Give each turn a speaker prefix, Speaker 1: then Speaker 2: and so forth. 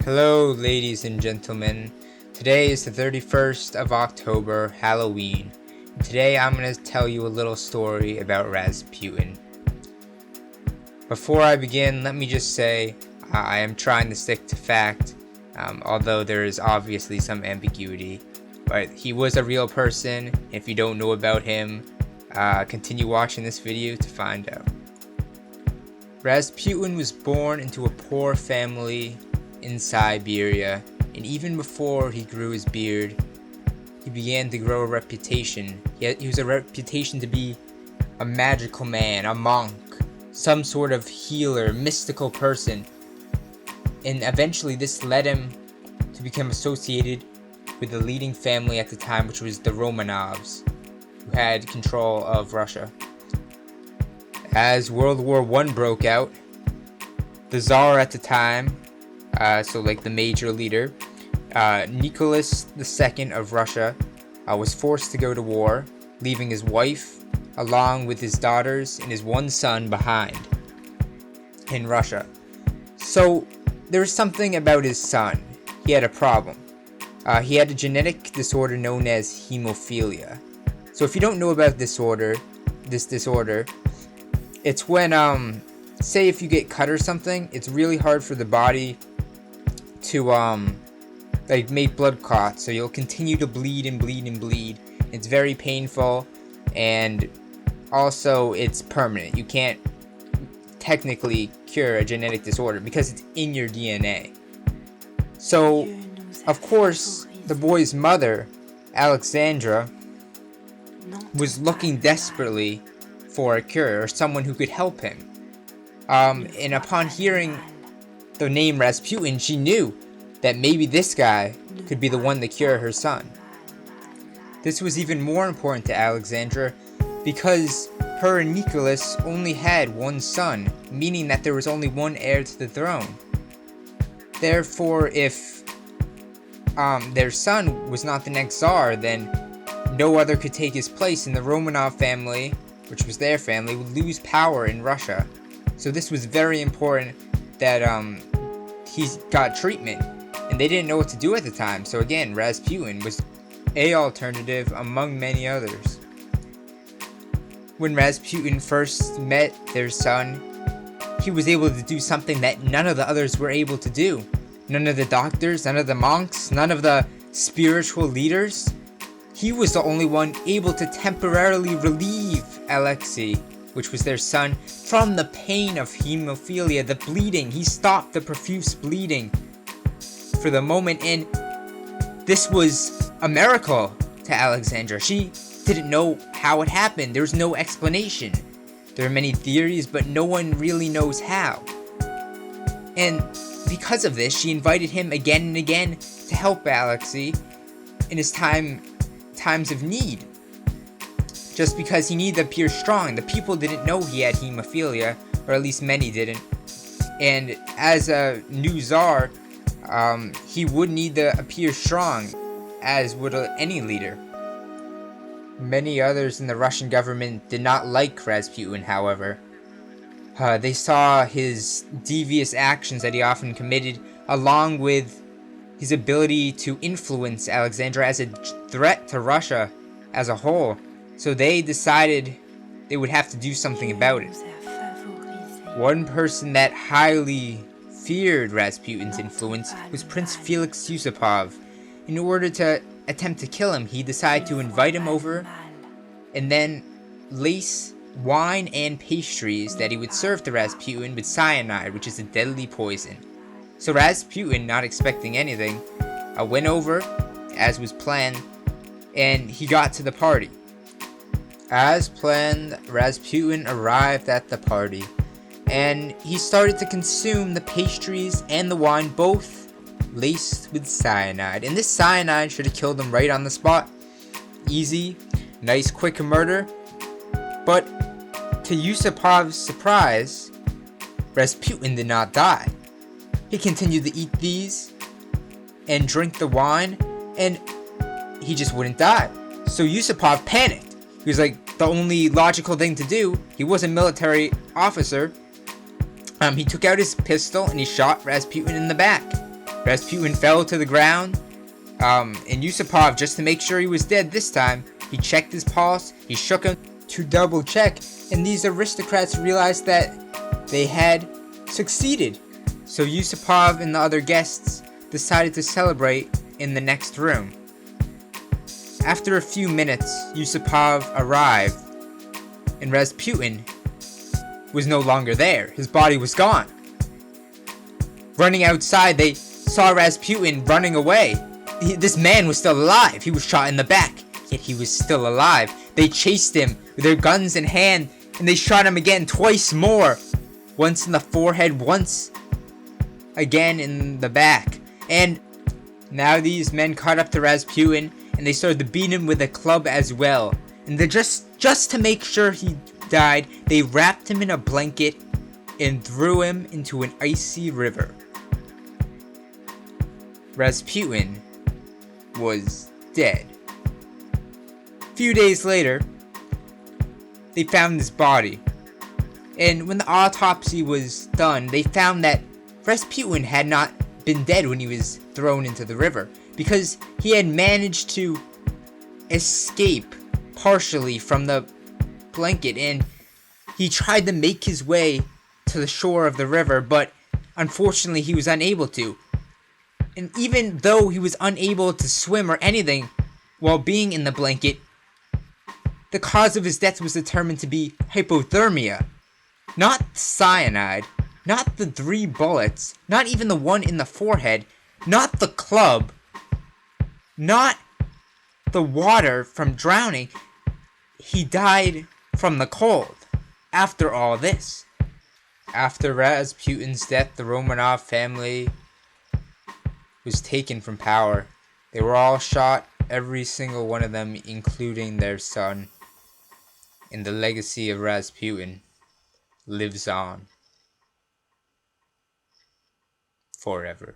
Speaker 1: Hello, ladies and gentlemen. Today is the 31st of October, Halloween. And today I'm going to tell you a little story about Rasputin. Before I begin, let me just say I am trying to stick to fact, although there is obviously some ambiguity. But he was a real person. If you don't know about him, continue watching this video to find out. Rasputin was born into a poor family in Siberia, and even before he grew his beard, he began to grow a reputation. He was a reputation to be a magical man, a monk, some sort of healer, mystical person. And eventually this led him to become associated with the leading family at the time, which was the Romanovs, who had control of Russia. As World War I broke out, the Tsar at the time, the major leader, Nicholas II of Russia, was forced to go to war, leaving his wife along with his daughters and his one son behind in Russia. So there was something about his son. He had a problem. He had a genetic disorder known as hemophilia. So if you don't know about this disorder, it's when say if you get cut or something, it's really hard for the body to make blood clots, so you'll continue to bleed and bleed and bleed. It's very painful, and also it's permanent. You can't technically cure a genetic disorder because it's in your DNA. So of course the boy's mother, Alexandra, was looking desperately for a cure or someone who could help him. And upon hearing the name Rasputin, she knew that maybe this guy could be the one to cure her son. This was even more important to Alexandra because her and Nicholas only had one son, meaning that there was only one heir to the throne. Therefore, if their son was not the next Tsar, then no other could take his place, and the Romanov family, which was their family, would lose power in Russia. So this was very important that he got treatment, and they didn't know what to do at the time. So again, Rasputin was a alternative among many others. When Rasputin first met their son, he was able to do something that none of the others were able to do. None of the doctors, none of the monks, none of the spiritual leaders. He was the only one able to temporarily relieve Alexei, which was their son, from the pain of hemophilia, the bleeding. He stopped the profuse bleeding for the moment, and this was a miracle to Alexandra. She didn't know how it happened. There was no explanation. There are many theories, but no one really knows how. And because of this, she invited him again and again to help Alexei in his times of need. Just because he needed to appear strong. The people didn't know he had hemophilia, or at least many didn't. And as a new Tsar, he would need to appear strong, as would any leader. Many others in the Russian government did not like Rasputin, however. They saw his devious actions that he often committed, along with his ability to influence Alexandra as a threat to Russia as a whole. So they decided they would have to do something about it. One person that highly feared Rasputin's influence was Prince Felix Yusupov. In order to attempt to kill him, he decided to invite him over and then lace wine and pastries that he would serve to Rasputin with cyanide, which is a deadly poison. So Rasputin, not expecting anything, went over, as was planned, and he got to the party. As planned, Rasputin arrived at the party, and he started to consume the pastries and the wine, both laced with cyanide. And this cyanide should have killed him right on the spot. Easy, nice, quick murder. But to Yusupov's surprise, Rasputin did not die. He continued to eat these and drink the wine, and he just wouldn't die. So Yusupov panicked. He was like, the only logical thing to do, he was a military officer, he took out his pistol and he shot Rasputin in the back. Rasputin fell to the ground, and Yusupov, just to make sure he was dead this time, he checked his pulse, he shook him to double check, and these aristocrats realized that they had succeeded. So Yusupov and the other guests decided to celebrate in the next room. After a few minutes, Yusupov arrived, and Rasputin was no longer there. His body was gone. Running outside, they saw Rasputin running away. This man was still alive. He was shot in the back, yet he was still alive. They chased him with their guns in hand, and they shot him again twice more. Once in the forehead, once again in the back. And now these men caught up to Rasputin, and they started to beat him with a club as well. And they just to make sure he died, they wrapped him in a blanket and threw him into an icy river. Rasputin was dead. A few days later, they found his body. And when the autopsy was done, they found that Rasputin had not been dead when he was thrown into the river, because he had managed to escape partially from the blanket, and he tried to make his way to the shore of the river, but unfortunately he was unable to. And even though he was unable to swim or anything while being in the blanket, the cause of his death was determined to be hypothermia. Not cyanide, not the 3 bullets, not even the one in the forehead, not the club, not the water from drowning. He died from the cold. After all this, after Rasputin's death, the Romanov family was taken from power. They were all shot, every single one of them, including their son. And the legacy of Rasputin lives on forever.